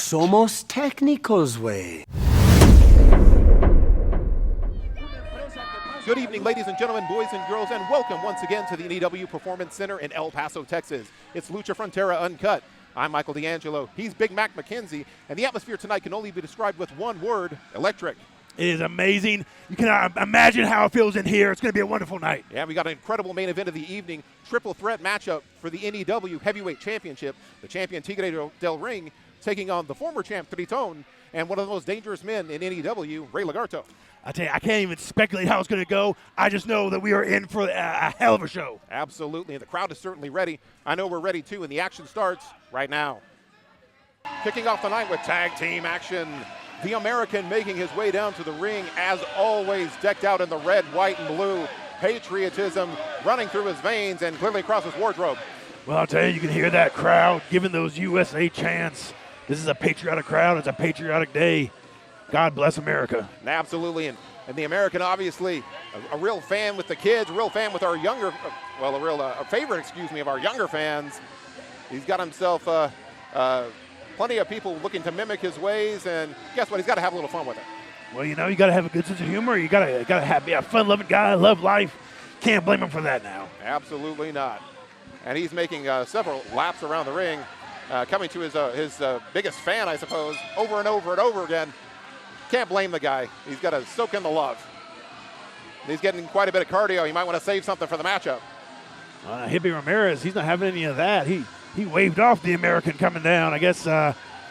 Somos Técnicos way. Good evening, ladies and gentlemen, boys and girls, and welcome once again to the NEW Performance Center in El Paso, Texas. It's Lucha Frontera UnCut. I'm Michael D'Angelo. He's Big Mac McKenzie, and the atmosphere tonight can only be described with one word: electric. It is amazing. You can imagine how it feels in here. It's going to be a wonderful night. Yeah, we got an incredible main event of the evening. Triple threat matchup for the NEW Heavyweight Championship. The champion Tigre del Ring taking on the former champ Triton and one of the most dangerous men in NEW, Rey Lagarto. I tell you, I can't even speculate how it's going to go. I just know that we are in for a hell of a show. Absolutely, and the crowd is certainly ready. I know we're ready too, and the action starts right now. Kicking off the night with tag team action. The American making his way down to the ring, as always, decked out in the red, white, and blue. Patriotism running through his veins and clearly across his wardrobe. Well, I'll tell you can hear that crowd giving those USA chants. This is a patriotic crowd. It's a patriotic day. God bless America. Absolutely, and the American, obviously, a real fan with the kids, a real fan with our younger, well, a favorite, of our younger fans. He's got himself plenty of people looking to mimic his ways, and guess what? He's got to have a little fun with it. Well, you know, you got to have a good sense of humor. You got to be a fun-loving guy, love life. Can't blame him for that now. Absolutely not. And he's making several laps around the ring, coming to his biggest fan, I suppose, over and over and over again. Can't blame the guy. He's got to soak in the love. He's getting quite a bit of cardio. He might want to save something for the matchup. Hippie Ramirez, he's not having any of that. He waved off the American coming down. I guess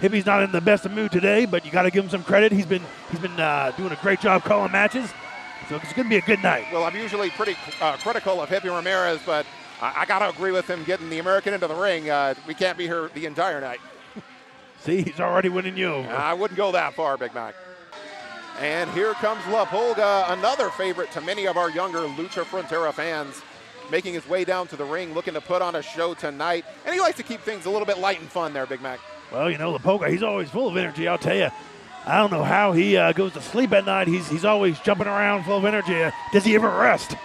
Hippie's not in the best of mood today, but you got to give him some credit. He's been doing a great job calling matches, so it's going to be a good night. Well, I'm usually pretty critical of Hippie Ramirez, but I got to agree with him getting the American into the ring. We can't be here the entire night. See, he's already winning you over. I wouldn't go that far, Big Mac. And here comes La Pulga, another favorite to many of our younger Lucha Frontera fans, making his way down to the ring, looking to put on a show tonight. And he likes to keep things a little bit light and fun there, Big Mac. Well, you know, La Pulga, he's always full of energy, I'll tell you. I don't know how he goes to sleep at night. He's always jumping around full of energy. Does he ever rest?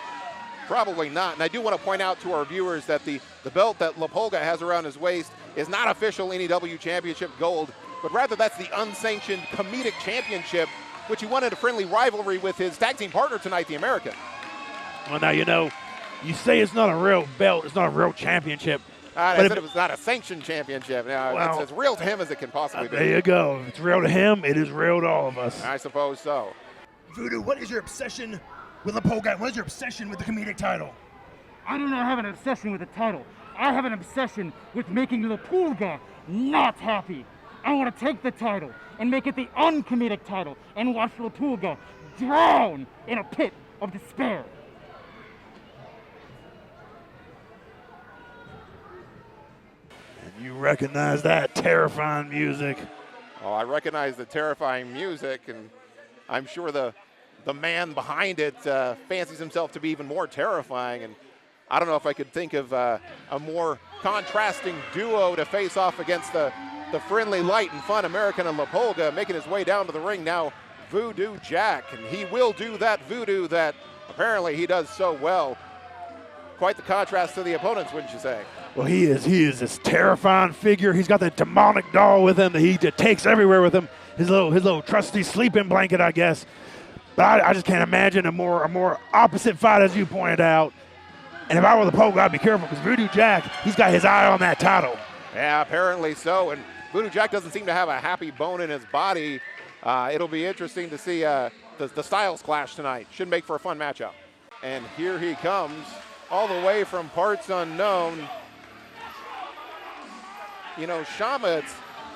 Probably not. And I do want to point out to our viewers that the belt that La Pulga has around his waist is not official NEW Championship gold, but rather that's the unsanctioned comedic championship, which he won in a friendly rivalry with his tag team partner tonight, the American. Well, now, you know, you say it's not a real belt, it's not a real championship. I said it was not a sanctioned championship. Now, well, it's as real to him as it can possibly be. There you go. If it's real to him, it is real to all of us. I suppose so. Voodoo, what is your obsession with La Pulga? What is your obsession with the comedic title? I do not have an obsession with the title. I have an obsession with making La Pulga not happy. I want to take the title and make it the uncomedic title and watch La Pulga drown in a pit of despair. And you recognize that terrifying music. Oh, I recognize the terrifying music, and I'm sure the man behind it fancies himself to be even more terrifying. And I don't know if I could think of a more contrasting duo to face off against the friendly, light, and fun American and La Pulga, making his way down to the ring now, Voodoo Jack. And he will do that voodoo that apparently he does so well. Quite the contrast to the opponents, wouldn't you say? Well, he is this terrifying figure. He's got that demonic doll with him that he just takes everywhere with him. His little trusty sleeping blanket, I guess. But I just can't imagine a more opposite fight, as you pointed out. And if I were La Pulga, I'd be careful, because Voodoo Jack, he's got his eye on that title. Yeah, apparently so. And Voodoo Jack doesn't seem to have a happy bone in his body. It'll be interesting to see the styles clash tonight. Should make for a fun matchup. And here he comes, all the way from parts unknown. You know, Shamma,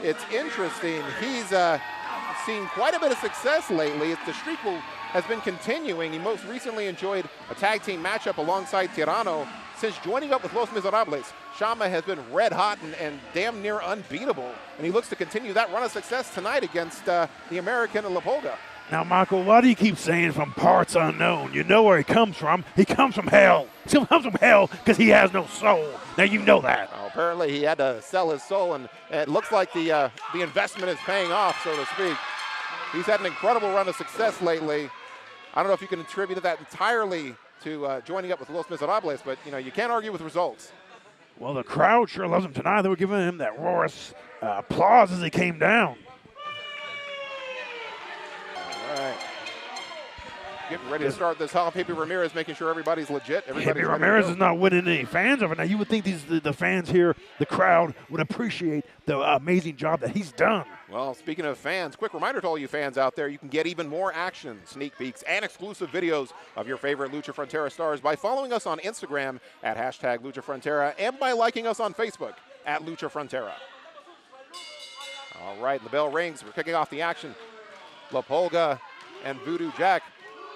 it's interesting. He's seen quite a bit of success lately. The streak has been continuing. He most recently enjoyed a tag team matchup alongside Triton. Since joining up with Los Miserables, Shamma has been red hot and damn near unbeatable. And he looks to continue that run of success tonight against the American and La Pulga. Now, Michael, why do you keep saying from parts unknown? You know where he comes from. He comes from hell. He comes from hell because he has no soul. Now, you know that. Well, apparently, he had to sell his soul, and it looks like the investment is paying off, so to speak. He's had an incredible run of success lately. I don't know if you can attribute that entirely to joining up with Los Miserables, but, you know, you can't argue with results. Well, the crowd sure loves him tonight. They were giving him that roarous applause as he came down. getting ready to start this off. Hippie Ramirez making sure everybody's legit. Hippie Ramirez is not winning any fans over now. You would think the fans here, the crowd, would appreciate the amazing job that he's done. Well, speaking of fans, quick reminder to all you fans out there, you can get even more action, sneak peeks, and exclusive videos of your favorite Lucha Frontera stars by following us on Instagram at #Lucha Frontera and by liking us on Facebook at Lucha Frontera. All right, the bell rings. We're kicking off the action. La Pulga and Voodoo Jack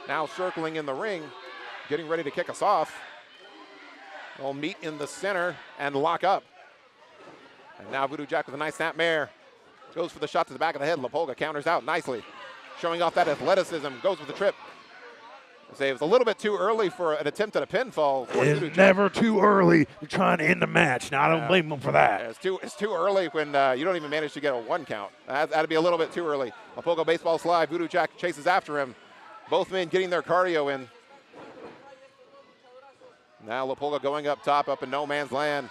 now circling in the ring, getting ready to kick us off. They'll meet in the center and lock up. And now Voodoo Jack with a nice snapmare. Goes for the shot to the back of the head. La Pulga counters out nicely. Showing off that athleticism. Goes with the trip. I say it was a little bit too early for an attempt at a pinfall. It's never too early to try and end the match. Now, I don't blame him for that. Yeah, it's too early when you don't even manage to get a 1 count. That'd be a little bit too early. La Pulga baseball slide. Voodoo Jack chases after him. Both men getting their cardio in. Now La Pulga going up top, up in no man's land.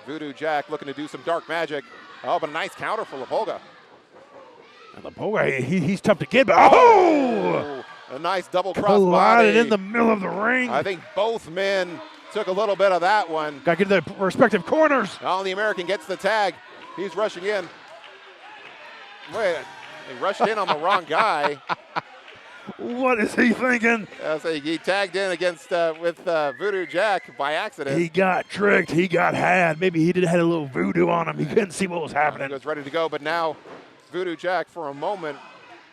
Voodoo Jack looking to do some dark magic. Oh, but a nice counter for La Pulga. And La Pulga, he's tough to get, but oh! A nice double cross Collided body. in the middle of the ring. I think both men took a little bit of that one. Got to get to the respective corners. Oh, the American gets the tag. He's rushing in. Wait, he rushed in on the wrong guy. What is he thinking? He tagged in against with Voodoo Jack by accident. He got tricked. He got had. Maybe he had a little voodoo on him. He couldn't see what was happening. He was ready to go, but now Voodoo Jack for a moment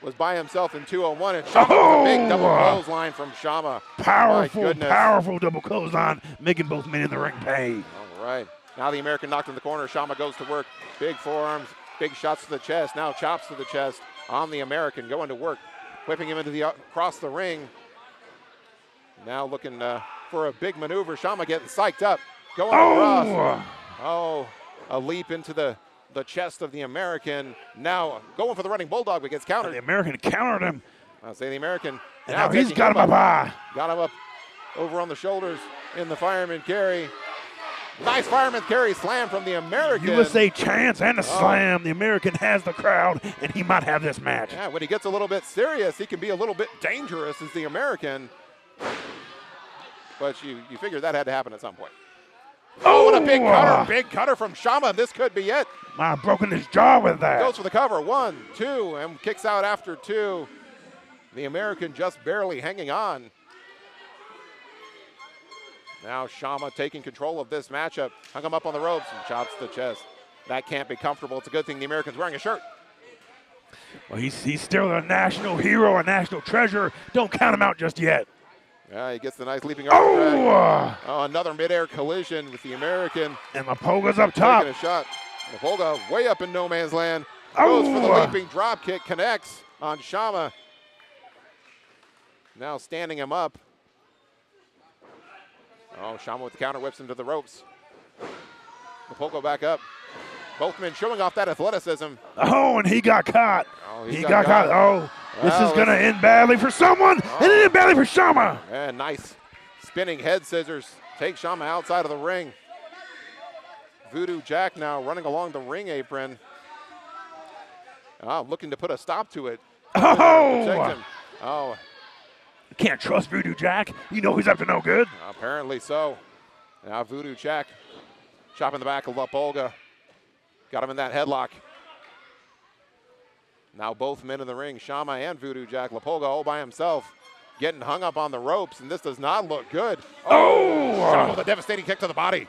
was by himself in 201, and Shamma with a big double clothesline from Shamma. Powerful double clothesline, making both men in the ring pay. All right. Now the American knocked in the corner. Shamma goes to work. Big forearms, big shots to the chest. Now chops to the chest on the American, going to work. Whipping him into the across the ring. Now looking for a big maneuver. Shamma getting psyched up. Going across. Oh, a leap into the chest of the American. Now going for the running bulldog, but gets countered. The American countered him. I'll say the American. And now he's got him up high. Got him up over on the shoulders in the fireman carry. Nice fireman carry slam from the American. USA chance and a slam. The American has the crowd, and he might have this match. Yeah, when he gets a little bit serious, he can be a little bit dangerous as the American. But you figure that had to happen at some point. Oh, what a big cutter. Big cutter from Shamma. This could be it. I've broken his jaw with that. Goes for the cover. 1, 2, and kicks out after 2. The American just barely hanging on. Now Shamma taking control of this matchup. Hung him up on the ropes and chops the chest. That can't be comfortable. It's a good thing the American's wearing a shirt. Well, he's still a national hero, a national treasure. Don't count him out just yet. Yeah, he gets the nice leaping arm drag. Oh, another midair collision with the American. And La Pulga's up top. Taking a shot. La Pulga way up in no man's land. Goes for the leaping drop kick. Connects on Shamma. Now standing him up. Oh, Shamma with the counter whips him to the ropes. La Pulga back up. Both men showing off that athleticism. Oh, and he got caught. Oh, he got caught. Oh, this is going to end badly for someone. And it ended badly for Shamma. And nice spinning head scissors. Take Shamma outside of the ring. Voodoo Jack now running along the ring apron. Looking to put a stop to it. Protect him. Oh. Can't trust Voodoo Jack. You know he's up to no good. Apparently so. Now Voodoo Jack chopping the back of La Pulga. Got him in that headlock. Now both men in the ring, Shamma and Voodoo Jack. La Pulga all by himself, getting hung up on the ropes, and this does not look good. Shamma with a devastating kick to the body.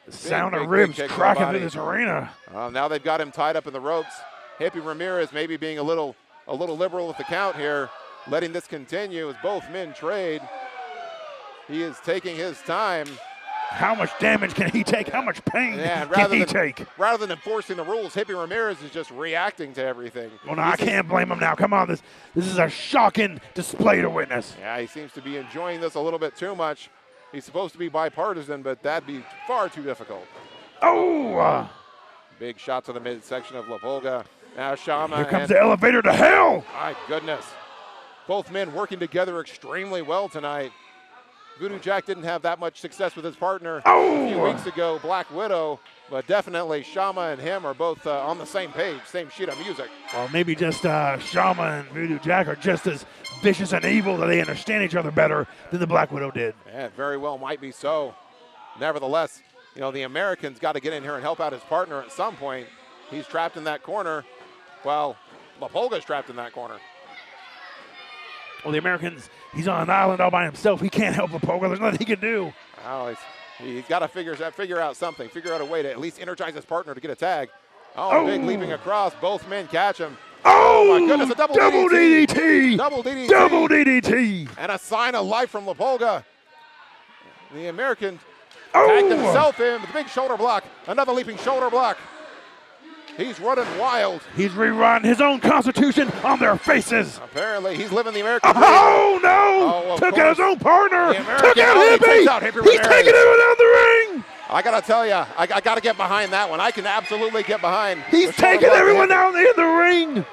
The sound of ribs cracking through this arena. Now they've got him tied up in the ropes. Hippie Ramirez maybe being a little liberal with the count here, letting this continue as both men trade. He is taking his time. How much damage can he take? How much pain can he take? Rather than enforcing the rules, Hippie Ramirez is just reacting to everything. Well, no, I can't blame him now. Come on, this is a shocking display to witness. Yeah, he seems to be enjoying this a little bit too much. He's supposed to be bipartisan, but that'd be far too difficult. Oh! Big shot to the midsection of La Pulga. Now Shamma. Here comes the elevator to hell. My goodness. Both men working together extremely well tonight. Voodoo Jack didn't have that much success with his partner a few weeks ago, Black Widow, but definitely Shamma and him are both on the same page, same sheet of music. Well, maybe just Shamma and Voodoo Jack are just as vicious and evil that they understand each other better than the Black Widow did. Yeah, very well might be so. Nevertheless, you know, the American's got to get in here and help out his partner at some point. He's trapped in that corner. Well, La Pulga's trapped in that corner. Well, the American's, he's on an island all by himself. He can't help La Pulga. There's nothing he can do. Oh, he's got to figure out something, figure out a way to at least energize his partner to get a tag. Oh, big leaping across. Both men catch him. Oh, my goodness, a double DDT. DDT. Double DDT. Double DDT. And a sign of life from La Pulga. The American tagged himself in with a big shoulder block. Another leaping shoulder block. He's running wild. He's rerun his own constitution on their faces. Apparently, he's living the American dream. Oh, no. Took out his own partner. Took out Hippie. He's taking him down the ring. I got to tell you, I got to get behind that one. I can absolutely get behind. He's taking everyone down in the ring.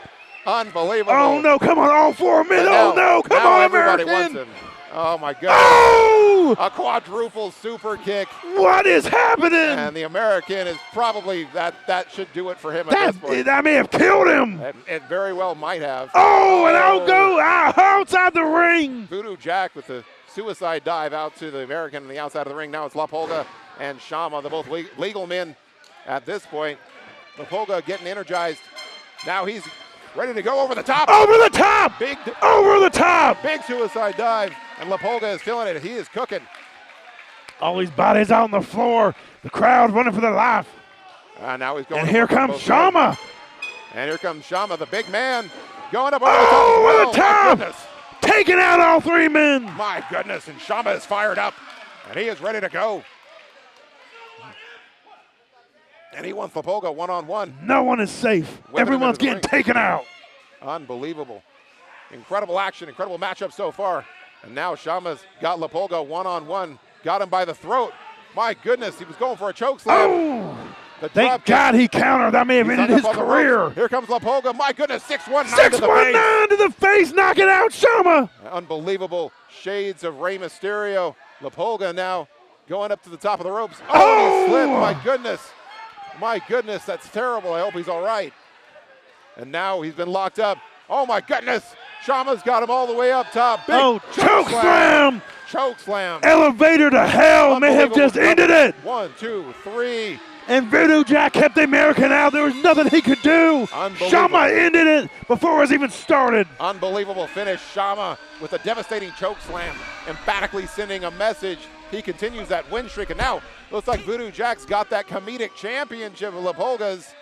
Unbelievable. Oh, no. Come on, all 4 men. Oh, no. Come on, everybody American. Wants him. Oh, my goodness. Oh! A quadruple super kick. What is happening? And the American is probably, that should do it for him at this point. That may have killed him. It very well might have. Oh, and out go outside the ring. Voodoo Jack with the suicide dive out to the American on the outside of the ring. Now it's La Pulga and Shamma, the both legal men at this point. La Pulga getting energized. Now he's ready to go over the top. Over the top. Over the top. Big suicide dive. And La Pulga is feeling it. He is cooking. All these bodies out on the floor. The crowd running for their life. Now he's going. And here comes Shamma. And here comes Shamma, the big man, going up over the top. Over the top. My goodness. Taking out all 3 men. My goodness. And Shamma is fired up. And he is ready to go. And he wants La Pulga one-on-one. No one is safe. Everyone's getting taken out. Unbelievable. Incredible action, incredible matchup so far. And now Shamma's got La Pulga one-on-one. Got him by the throat. My goodness, he was going for a choke slam. Thank God he countered. That may have ended his career. Here comes La Pulga. My goodness, 619 to the face, knocking out Shamma. Unbelievable shades of Rey Mysterio. La Pulga now going up to the top of the ropes. Oh, he slipped. My goodness. My goodness, that's terrible. I hope he's all right. And now he's been locked up. Oh, my goodness. Shamma's got him all the way up top. Big choke slam. Choke slam. Elevator to hell may have just ended it. 1, 2, 3. And Voodoo Jack kept the American out. There was nothing he could do. Shamma ended it before it was even started. Unbelievable finish. Shamma with a devastating choke slam, emphatically sending a message. He continues that win streak, and now looks like Voodoo Jack's got that comedic championship of La Pulga's.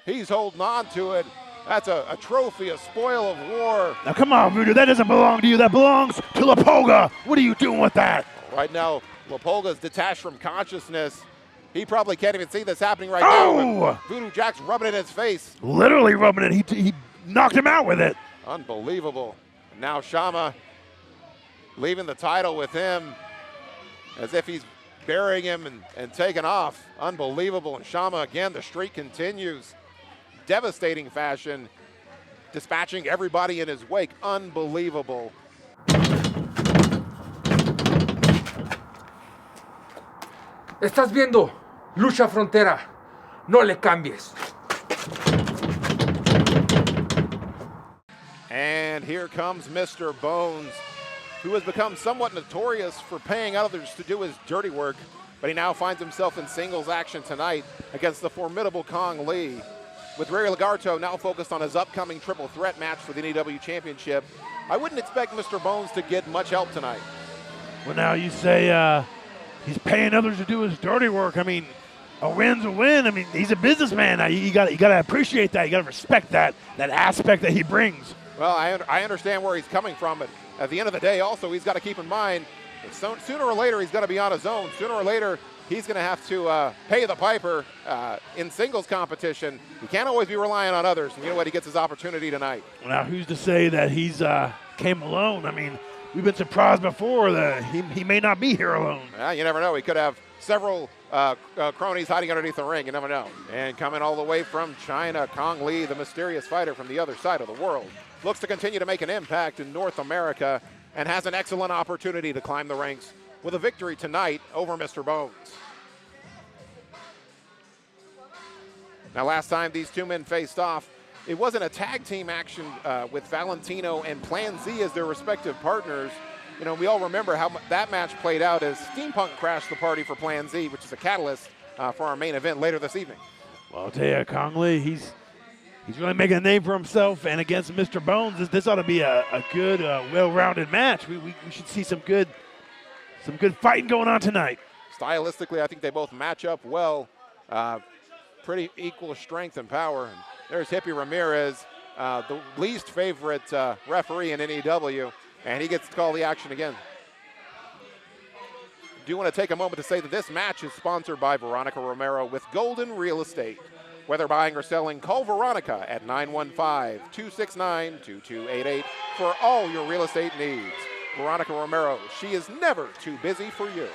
He's holding on to it. That's a trophy, a spoil of war. Now come on, Voodoo, that doesn't belong to you. That belongs to La Pulga. What are you doing with that? Right now, La Pulga's detached from consciousness. He probably can't even see this happening right now. But Voodoo Jack's rubbing it in his face. Literally rubbing it. He knocked him out with it. Unbelievable. And now Shamma leaving the title with him as if he's burying him and taking off. Unbelievable. And Shamma, again, the streak continues. Devastating fashion, dispatching everybody in his wake. Unbelievable. Estás viendo Lucha Frontera. No le cambies. And here comes Mr. Bones, who has become somewhat notorious for paying others to do his dirty work, but he now finds himself in singles action tonight against the formidable Kong Lee. With Rey Lagarto now focused on his upcoming triple threat match for the NEW Championship, I wouldn't expect Mr. Bones to get much help tonight. Well, now you say he's paying others to do his dirty work. I mean, a win's a win. I mean, he's a businessman. Now, you got to appreciate that. You got to respect that aspect that he brings. Well, I understand where he's coming from, but at the end of the day, also, he's got to keep in mind that sooner or later he's going to be on his own. Sooner or later, he's going to have to pay the piper in singles competition. He can't always be relying on others. And you know what? He gets his opportunity tonight. Well, now, who's to say that he's came alone? I mean, we've been surprised before that he may not be here alone. Yeah, you never know. He could have several cronies hiding underneath the ring. You never know. And coming all the way from China, Kong Lee, the mysterious fighter from the other side of the world, looks to continue to make an impact in North America and has an excellent opportunity to climb the ranks with a victory tonight over Mr. Bones. Now, last time these two men faced off, it wasn't a tag team action with Valentino and Plan Z as their respective partners. You know, we all remember how that match played out as Steampunk crashed the party for Plan Z, which is a catalyst for our main event later this evening. Well, I'll tell you, Kong Lee, he's really making a name for himself, and against Mr. Bones, this ought to be a good, well-rounded match. We should see some good fighting going on tonight. Stylistically, I think they both match up well. Pretty equal strength and power. And there's Hippie Ramirez, the least favorite referee in NEW, and he gets to call the action again. Do want to take a moment to say that this match is sponsored by Veronica Romero with Golden Real Estate. Whether buying or selling, call Veronica at 915-269-2288 for all your real estate needs. Veronica Romero, she is never too busy for you.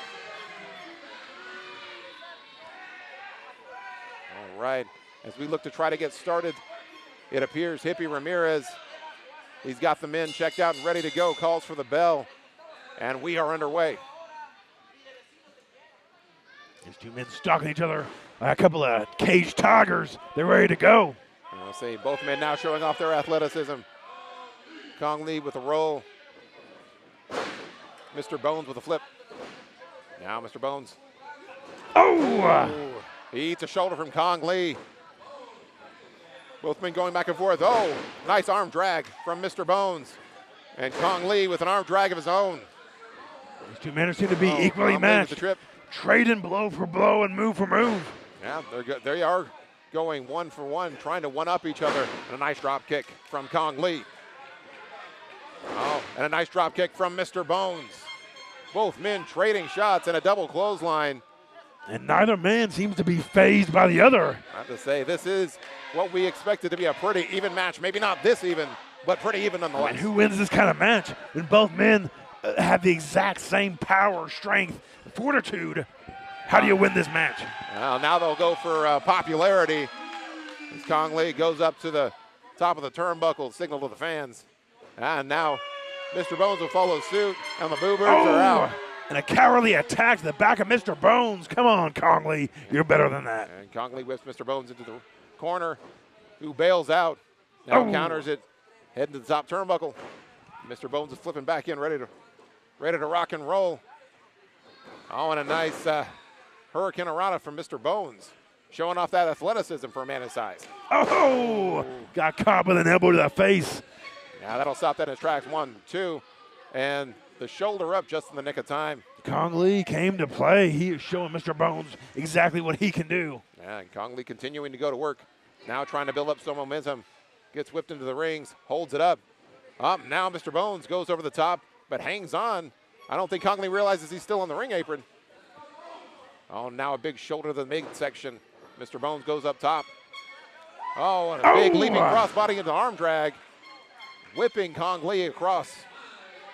All right, as we look to try to get started, it appears Hippie Ramirez, he's got the men checked out and ready to go, calls for the bell, and we are underway. These two men stalking each other like a couple of caged tigers. They're ready to go. I'll say both men now showing off their athleticism. Kong Lee with a roll. Mr. Bones with a flip. Now Mr. Bones. Oh! He eats a shoulder from Kong Lee. Both men going back and forth. Oh, nice arm drag from Mr. Bones. And Kong Lee with an arm drag of his own. These two men seem to be equally matched. The trip. Trading blow for blow and move for move. Yeah, they are going one for one, trying to one-up each other. And a nice drop kick from Kong Lee. Oh, and a nice drop kick from Mr. Bones. Both men trading shots and a double clothesline. And neither man seems to be fazed by the other. I have to say, this is what we expected to be a pretty even match. Maybe not this even, but pretty even nonetheless. I mean, who wins this kind of match when both men have the exact same power, strength, fortitude? How do you win this match? Well, now they'll go for popularity as Kong Lee goes up to the top of the turnbuckle, signal to the fans. And now Mr. Bones will follow suit, and the Boo Birds are out. And a cowardly attack to the back of Mr. Bones. Come on, Kong Lee. You're better than that. And Kong Lee whips Mr. Bones into the corner, who bails out. Now counters it, heading to the top turnbuckle. Mr. Bones is flipping back in, ready to rock and roll. Oh, and a nice Hurricane Rana from Mr. Bones, showing off that athleticism for a man his size. Oh, got caught with an elbow to the face. Yeah, that'll stop that in its tracks. 1, 2, and the shoulder up just in the nick of time. Kong Lee came to play. He is showing Mr. Bones exactly what he can do. Yeah, and Kong Lee continuing to go to work. Now trying to build up some momentum. Gets whipped into the rings, holds it up. Now Mr. Bones goes over the top, but hangs on. I don't think Kong Lee realizes he's still on the ring apron. Oh, now a big shoulder to the midsection. Mr. Bones goes up top. Oh, and a big leaping crossbody into arm drag. Whipping Kong Lee across.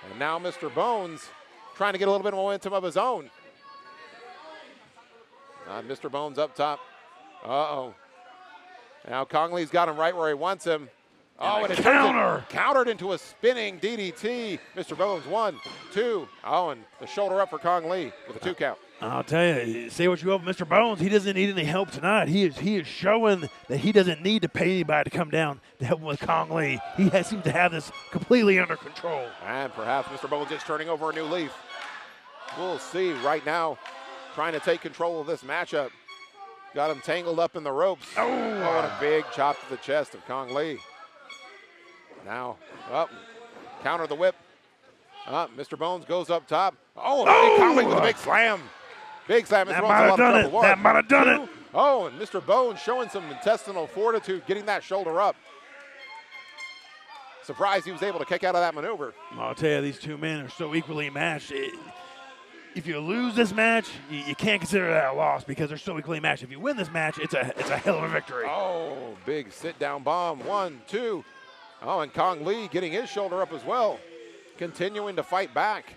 And now Mr. Bones trying to get a little bit of momentum of his own. Mr. Bones up top. Uh-oh. Now Kong Lee's got him right where he wants him. Oh, and it countered into a spinning DDT. Mr. Bones, 1, 2. Oh, and the shoulder up for Kong Lee with a 2 count. I'll tell you, say what you will, Mr. Bones, he doesn't need any help tonight. He is showing that he doesn't need to pay anybody to come down to help him with Kong Lee. He seems to have this completely under control. And perhaps Mr. Bones just turning over a new leaf. We'll see right now, trying to take control of this matchup. Got him tangled up in the ropes. Oh, and a big chop to the chest of Kong Lee. Now, counter the whip. Mr. Bones goes up top. Oh, Kong Lee with a big slam. Big slam. That might have done it. That might have done it. Oh, and Mr. Bones showing some intestinal fortitude, getting that shoulder up. Surprised he was able to kick out of that maneuver. I'll tell you, these two men are so equally matched. If you lose this match, you can't consider that a loss because they're so equally matched. If you win this match, it's a hell of a victory. Oh, big sit-down bomb. 1, 2. Oh, and Kong Lee getting his shoulder up as well, continuing to fight back.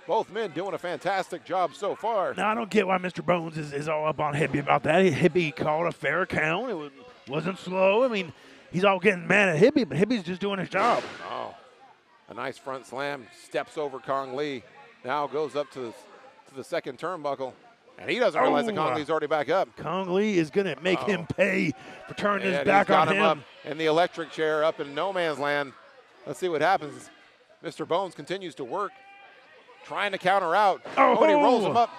Both men doing a fantastic job so far. Now, I don't get why Mr. Bones is all up on Hippie about that. Hippie called a fair count. It wasn't slow. I mean, he's all getting mad at Hippie, but Hippie's just doing his job. Oh, a nice front slam. Steps over Kong Lee. Now goes up to the second turnbuckle, and he doesn't realize that Kong Lee's already back up. Kong Lee is going to make him pay for turning his back got on him. Up in the electric chair up in no man's land. Let's see what happens. Mr. Bones continues to work, trying to counter out. Oh, and he rolls him up.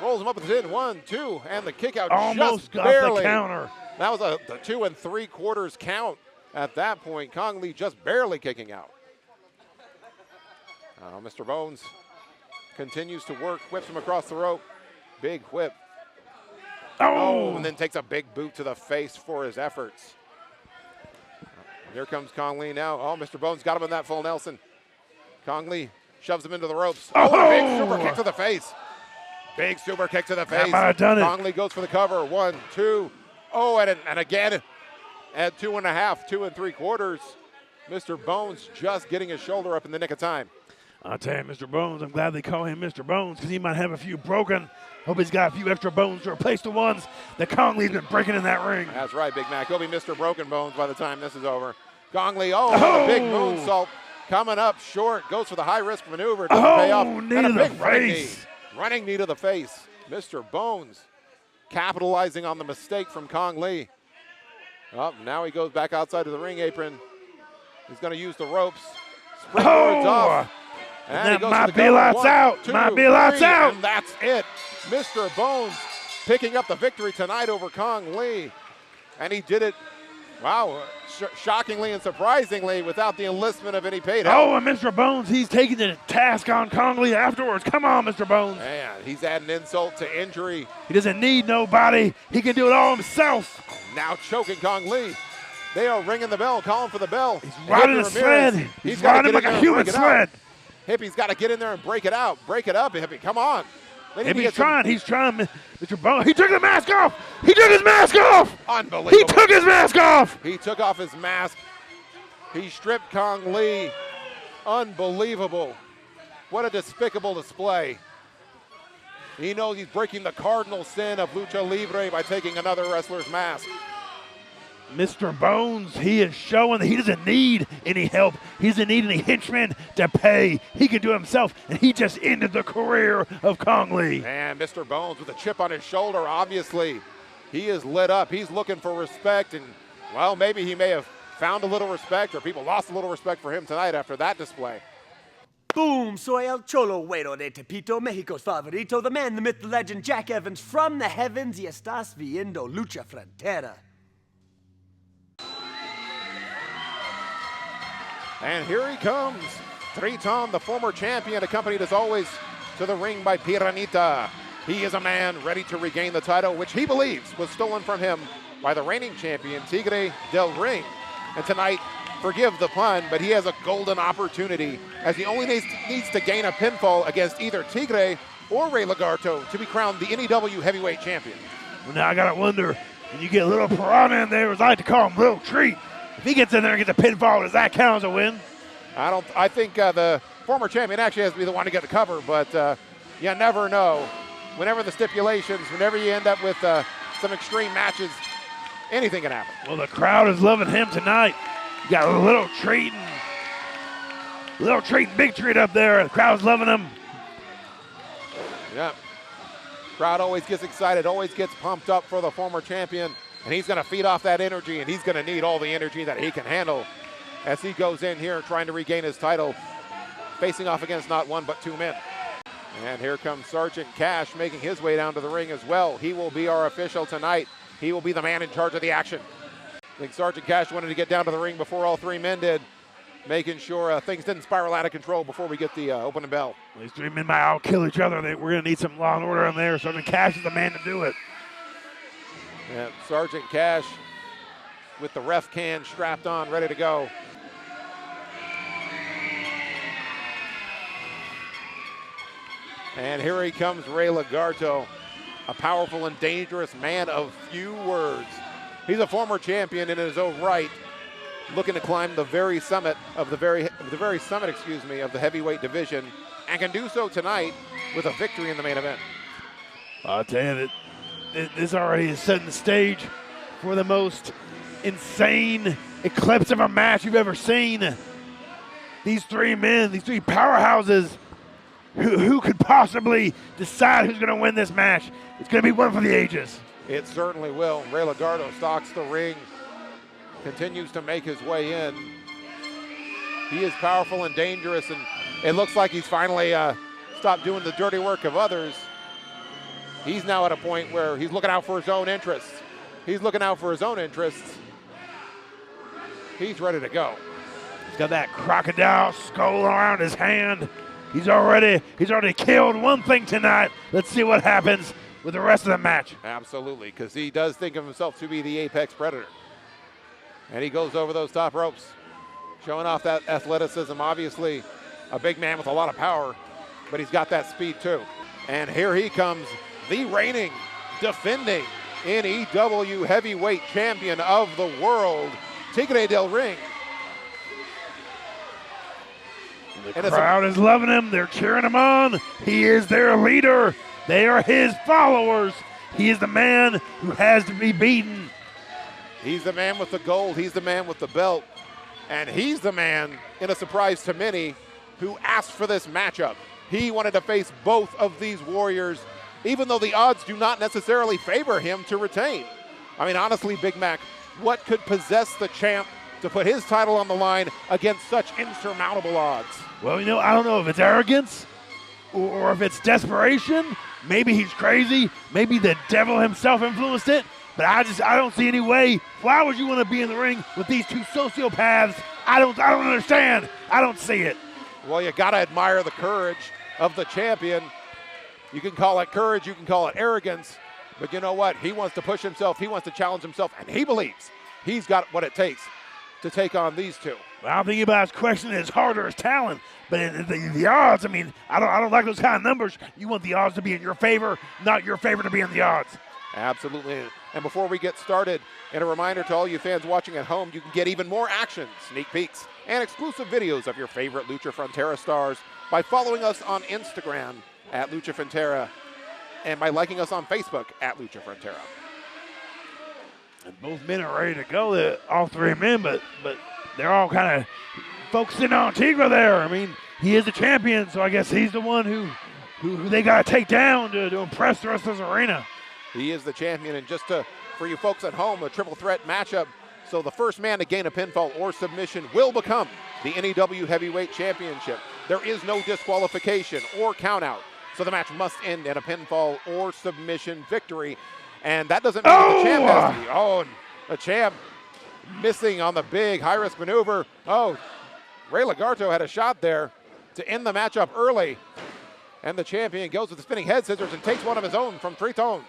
Rolls him up with the 10, 1, 2, and the kick out almost just got barely. The counter. That was the 2 3/4 count at that point. Kong Lee just barely kicking out. Mr. Bones continues to work, whips him across the rope. Big whip. Oh, and then takes a big boot to the face for his efforts. Here comes Kong Lee now. Oh, Mr. Bones got him in that full Nelson. Kong Lee shoves him into the ropes. Oh, big super kick to the face. Big super kick to the face. That might have done it. Kong Lee goes for the cover. 1, 2. Oh, and again at 2.5, 2 3/4. Mr. Bones just getting his shoulder up in the nick of time. I'll tell you, Mr. Bones, I'm glad they call him Mr. Bones because he might have a few broken. Hope he's got a few extra bones to replace the ones that Kong Lee's been breaking in that ring. That's right, Big Mac. He'll be Mr. Broken Bones by the time this is over. Kong Lee, a big moonsault coming up short. Goes for the high-risk maneuver. Doesn't pay off. Knee and a to the big face. Running knee to the face. Mr. Bones capitalizing on the mistake from Kong Lee. Oh, now he goes back outside of the ring apron. He's going to use the ropes. Springboards off. And that might be lights out. Might be lights out. And that's it. Mr. Bones picking up the victory tonight over Kong Lee. And he did it, wow, shockingly and surprisingly without the enlistment of any paid help. Oh, and Mr. Bones, he's taking the task on Kong Lee afterwards. Come on, Mr. Bones. Man, he's adding insult to injury. He doesn't need nobody. He can do it all himself. Now choking Kong Lee. They are ringing the bell, calling for the bell. He's riding a sled. He's riding like a human sled. Hippie's got to get in there and break it out. Break it up, Hippie. Come on. Hippie's trying. He's trying, Mr. Bones. He took the mask off. He took his mask off. Unbelievable. He took his mask off. He took off his mask. He stripped Kong Lee. Unbelievable. What a despicable display. He knows he's breaking the cardinal sin of Lucha Libre by taking another wrestler's mask. Mr. Bones, he is showing that he doesn't need any help. He doesn't need any henchmen to pay. He can do it himself, and he just ended the career of Kong Lee. And Mr. Bones with a chip on his shoulder, obviously. He is lit up. He's looking for respect, and, well, maybe he may have found a little respect, or people lost a little respect for him tonight after that display. Boom, soy el cholo güero de Tepito, Mexico's favorito, the man, the myth, the legend, Jack Evans from the heavens, y estás viendo Lucha Frontera. And here he comes, Triton, the former champion, accompanied as always to the ring by Piranita. He is a man ready to regain the title, which he believes was stolen from him by the reigning champion, Tigre del Ring. And tonight, forgive the pun, but he has a golden opportunity as he only needs to gain a pinfall against either Tigre or Rey Lagarto to be crowned the NEW heavyweight champion. Well, now I got to wonder, when you get Little Piranha in there, as I like to call him, Little Treat, if he gets in there and gets a pinfall, does that count as a win? I think the former champion actually has to be the one to get the cover, but you never know. Whenever the stipulations, whenever you end up with some extreme matches, anything can happen. Well, the crowd is loving him tonight. You got a Little Treat, Big Treat up there. The crowd's loving him. Yeah. Crowd always gets excited, always gets pumped up for the former champion. And he's going to feed off that energy, and he's going to need all the energy that he can handle as he goes in here trying to regain his title, facing off against not one but two men. And here comes Sergeant Cash making his way down to the ring as well. He will be our official tonight. He will be the man in charge of the action. I think Sergeant Cash wanted to get down to the ring before all three men did, making sure things didn't spiral out of control before we get the opening bell. These three men might all kill each other. We're going to need some law and order in there. Sergeant Cash is the man to do it. Yeah, Sergeant Cash with the ref can strapped on, ready to go. And here he comes, Rey Lagarto, a powerful and dangerous man of few words. He's a former champion in his own right, looking to climb the very summit of the heavyweight division, and can do so tonight with a victory in the main event. I'll tell you that this already is setting the stage for the most insane eclipse of a match you've ever seen. These three men, these three powerhouses, who could possibly decide who's going to win this match. It's going to be one for the ages. It certainly will. Rey Lagarto stalks the ring, continues to make his way in. He is powerful and dangerous, and it looks like he's finally stopped doing the dirty work of others. He's now at a point where he's looking out for his own interests. He's looking out for his own interests. He's ready to go. He's got that crocodile skull around his hand. He's already killed one thing tonight. Let's see what happens with the rest of the match. Absolutely, because he does think of himself to be the apex predator. And he goes over those top ropes, showing off that athleticism. Obviously, a big man with a lot of power, but he's got that speed too. And here he comes, the reigning, defending NEW heavyweight champion of the world, Tigre del Ring. The crowd is loving him. They're cheering him on. He is their leader. They are his followers. He is the man who has to be beaten. He's the man with the gold. He's the man with the belt. And he's the man, in a surprise to many, who asked for this matchup. He wanted to face both of these warriors, even though the odds do not necessarily favor him to retain. I mean, honestly, Big Mac, what could possess the champ to put his title on the line against such insurmountable odds? Well, I don't know if it's arrogance or if it's desperation. Maybe he's crazy. Maybe the devil himself influenced it. But I don't see any way. Why would you want to be in the ring with these two sociopaths? I don't understand. I don't see it. Well, you got to admire the courage of the champion. You can call it courage, you can call it arrogance, but you know what? He wants to push himself, he wants to challenge himself, and he believes he's got what it takes to take on these two. Well, I'm thinking about his question his heart or his talent, but the odds, I mean, I don't like those kind of numbers. You want the odds to be in your favor, not your favor to be in the odds. Absolutely. And before we get started, and a reminder to all you fans watching at home, you can get even more action, sneak peeks, and exclusive videos of your favorite Lucha Frontera stars by following us on Instagram at Lucha Frontera and by liking us on Facebook at Lucha Frontera. And both men are ready to go, all three men, but they're all kind of focusing on Tigre there. I mean, he is the champion, so I guess he's the one who they got to take down to impress the rest of this arena. He is the champion, and just for you folks at home, a triple threat matchup. So the first man to gain a pinfall or submission will become the NEW Heavyweight Championship. There is no disqualification or countout, so the match must end in a pinfall or submission victory. And that doesn't mean the champ has to be. Oh, the champ missing on the big high-risk maneuver. Oh, Rey Lagarto had a shot there to end the matchup early. And the champion goes with the spinning head scissors and takes one of his own from Triton.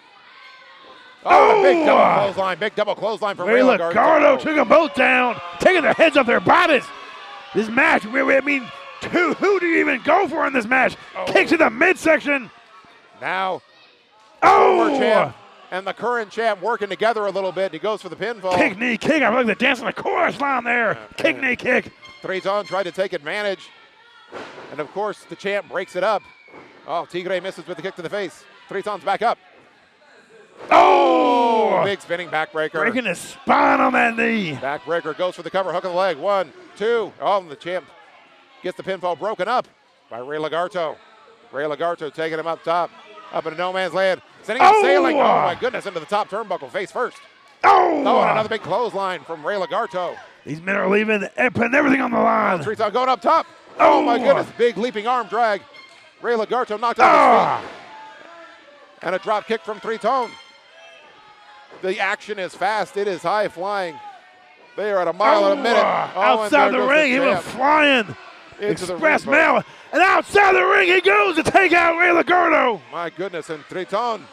Oh, big double clothesline from Rey Lagarto. Lagarto took them both down, taking their heads off their bodies. This match, I mean, who do you even go for in this match? Kick to the midsection. Now, former champ and the current champ working together a little bit. He goes for the pinfall. Kick, knee, kick. I feel like they're dancing the chorus line there. Kick, knee, kick. Triton tried to take advantage. And, of course, the champ breaks it up. Oh, Tigre misses with the kick to the face. Triton's back up. Oh! Big spinning backbreaker. Breaking his spine on that knee. Backbreaker goes for the cover, hook of the leg. 1, 2. Oh, and the champ gets the pinfall broken up by Rey Lagarto. Rey Lagarto taking him up top, up into no man's land. Sending him sailing. Oh, my goodness, into the top turnbuckle, face first. Oh! And another big clothesline from Rey Lagarto. These men are leaving and putting everything on the line. Triton going up top. Oh, my goodness, big leaping arm drag. Rey Lagarto knocked out his feet. And a drop kick from Triton. The action is fast. It is high flying. They are at a mile in a minute. Outside the ring, he was flying. Express mail. And outside the ring he goes to take out Rey Lagarto. My goodness, and Triton.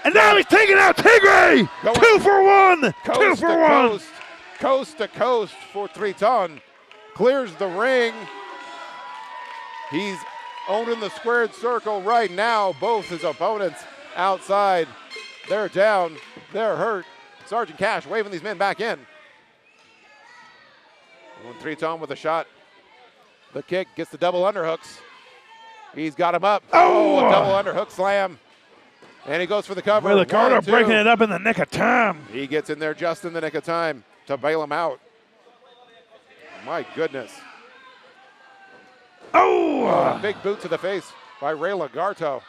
And now he's taking out Tigre. 2 for 1. 2 for 1. Coast to coast for Triton. Clears the ring. He's owning the squared circle right now. Both his opponents outside. They're down. They're hurt. Sergeant Cash waving these men back in. Triton with a shot. The kick gets the double underhooks. He's got him up. Oh, a double underhook slam. And he goes for the cover. Rey Lagarto breaking it up in the nick of time. He gets in there just in the nick of time to bail him out. My goodness. Oh! A big boot to the face by Rey Lagarto.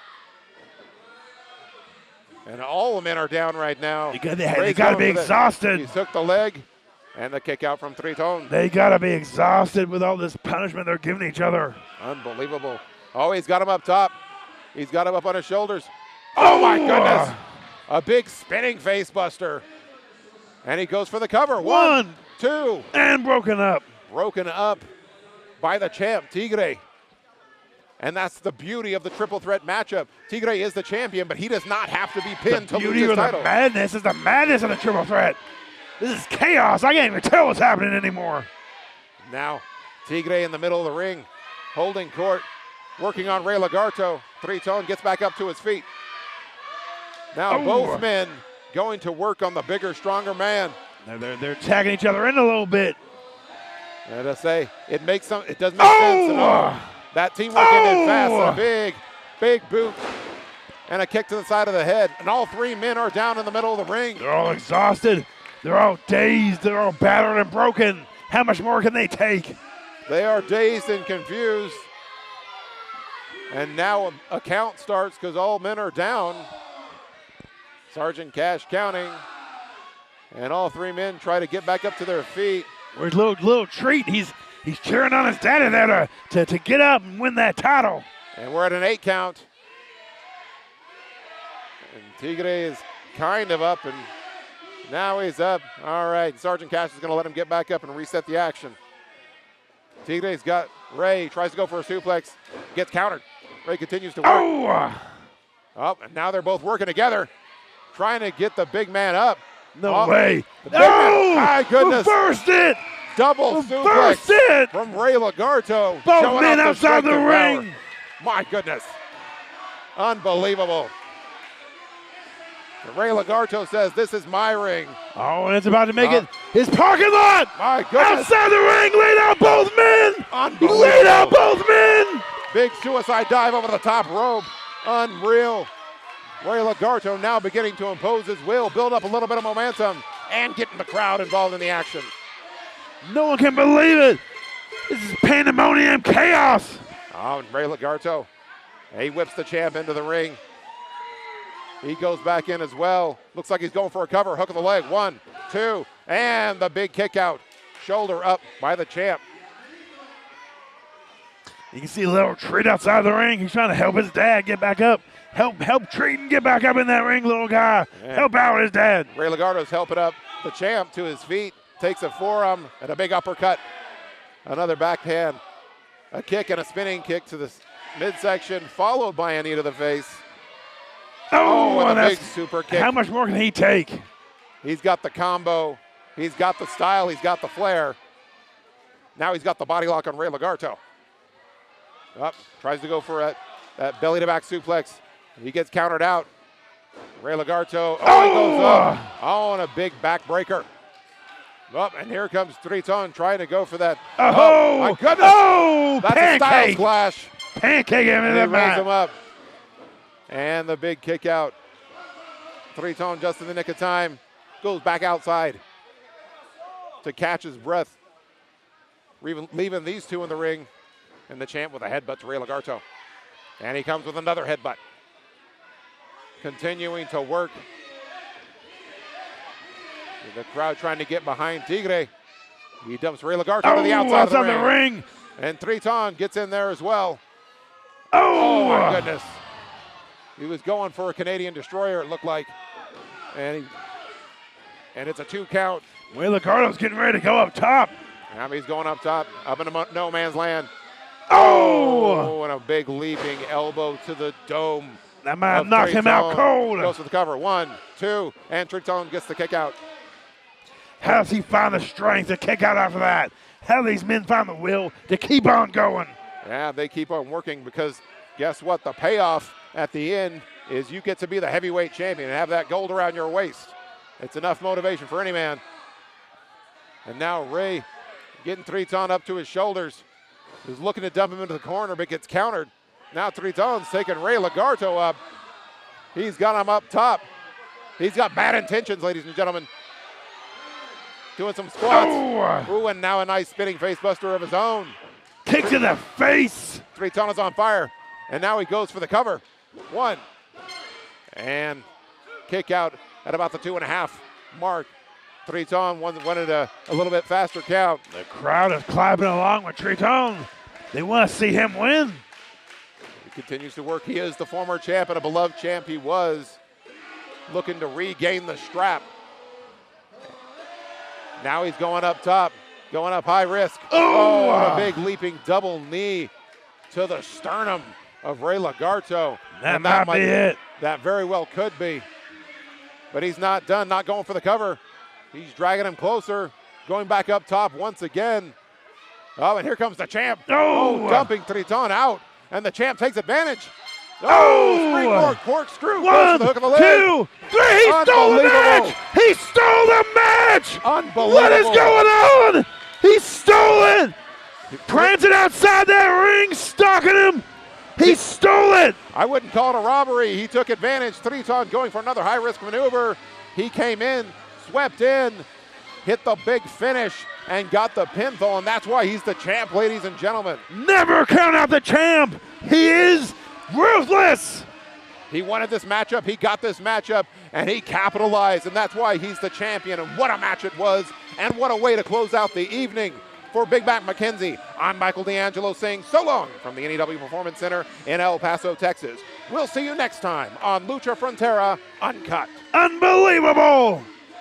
And all the men are down right now. They Rey's got to going be for exhausted. He took the leg and the kick out from Triton. They got to be exhausted with all this punishment they're giving each other. Unbelievable. Oh, he's got him up top. He's got him up on his shoulders. Oh my goodness. A big spinning face buster. And he goes for the cover. One, two. And broken up. Broken up by the champ, Tigre. And that's the beauty of the triple threat matchup. Tigre is the champion, but he does not have to be pinned to lose his title. The madness is the madness of the triple threat. This is chaos. I can't even tell what's happening anymore. Now, Tigre in the middle of the ring, holding court, working on Rey Lagarto. Triton gets back up to his feet. Now both men going to work on the bigger, stronger man. They're tagging each other in a little bit. And I say, it does make sense at all. That teamwork ended fast. And a big boot and a kick to the side of the head. And all three men are down in the middle of the ring. They're all exhausted. They're all dazed. They're all battered and broken. How much more can they take? They are dazed and confused. And now a count starts because all men are down. Sergeant Cash counting. And all three men try to get back up to their feet. Where's little Treat? He's cheering on his daddy there to get up and win that title. And we're at an 8 count. And Tigre is kind of up, and now he's up. All right, Sergeant Cash is going to let him get back up and reset the action. Tigre's got Rey, tries to go for a suplex, gets countered. Rey continues to work. Oh, and now they're both working together, trying to get the big man up. No way. Man, my goodness. Reversed it. Double suplex from Rey Lagarto. Both men outside the ring. My goodness. Unbelievable. Rey Lagarto says, this is my ring. Oh, and it's about to make it his parking lot. My goodness. Outside the ring, laid out both men. Unbelievable. Laid out both men. Big suicide dive over the top rope. Unreal. Rey Lagarto now beginning to impose his will, build up a little bit of momentum, and getting the crowd involved in the action. No one can believe it. This is pandemonium chaos. Oh, and Rey Lagarto, he whips the champ into the ring. He goes back in as well. Looks like he's going for a cover. Hook of the leg. 1, 2, and the big kick out. Shoulder up by the champ. You can see a little Treat outside the ring. He's trying to help his dad get back up. Help Triton get back up in that ring, little guy. Man. Help out his dad. Rey Lagarto's helping up the champ to his feet. Takes a forearm and a big uppercut. Another backhand. A kick and a spinning kick to the midsection, followed by a knee to the face. Oh, and a big super kick. How much more can he take? He's got the combo. He's got the style. He's got the flair. Now he's got the body lock on Rey Lagarto. Up, tries to go for that belly to back suplex. He gets countered out. Rey Lagarto, he goes up. Oh, and a big backbreaker. Up, and here comes Triton trying to go for that. Oh, my goodness. Oh, that's pancake. a style splash. Pancake him in the raise him mat. up. And the big kick out. Triton just in the nick of time. Goes back outside to catch his breath. Leaving these two in the ring. And the champ with a headbutt to Rey Lagarto. And he comes with another headbutt. Continuing to work. The crowd trying to get behind Tigre. He dumps Rey Lagarto to the outside of the ring. And Triton gets in there as well. Oh my goodness. He was going for a Canadian destroyer, it looked like. And it's a 2 count. Rey Lagarto's getting ready to go up top. Now he's going up top, up into no man's land. Oh! And a big leaping elbow to the dome. That might have knocked him out cold. Goes for the cover. 1, 2, and Triton gets the kick out. How does he find the strength to kick out after that? How do these men find the will to keep on going? Yeah, they keep on working because guess what? The payoff at the end is you get to be the heavyweight champion and have that gold around your waist. It's enough motivation for any man. And now Rey getting Triton up to his shoulders. He's looking to dump him into the corner, but gets countered. Now Triton's taking Rey Lagarto up. He's got him up top. He's got bad intentions, ladies and gentlemen. Doing some squats. Ooh, and now a nice spinning face buster of his own. Kick to the face. Triton is on fire, and now he goes for the cover. 1, and kick out at about the 2.5 mark. Triton wanted a little bit faster count. The crowd is clapping along with Triton. They want to see him win. He continues to work. He is the former champ and a beloved champ he was, looking to regain the strap. Now he's going up top, going up high risk. Oh, a big leaping double knee to the sternum of Rey Lagarto. That might be it. That very well could be. But he's not done, not going for the cover. He's dragging him closer, going back up top once again. Oh, and here comes the champ. Oh, dumping Triton out, and the champ takes advantage. Springboard corkscrew. Goes for the hook of the leg. 2, 3, he stole the match! He stole the match! Unbelievable. What is going on? He stole it! Prancing outside that ring, stalking him. He stole it! I wouldn't call it a robbery. He took advantage. Triton going for another high-risk maneuver. He came in, swept in, hit the big finish, and got the pinfall, and that's why he's the champ, ladies and gentlemen. Never count out the champ. He is ruthless. He wanted this matchup. He got this matchup, and he capitalized, and that's why he's the champion. And what a match it was, and what a way to close out the evening. For Big Mac McKenzie, I'm Michael D'Angelo saying so long from the NEW Performance Center in El Paso, Texas. We'll see you next time on Lucha Frontera UnCut. Unbelievable.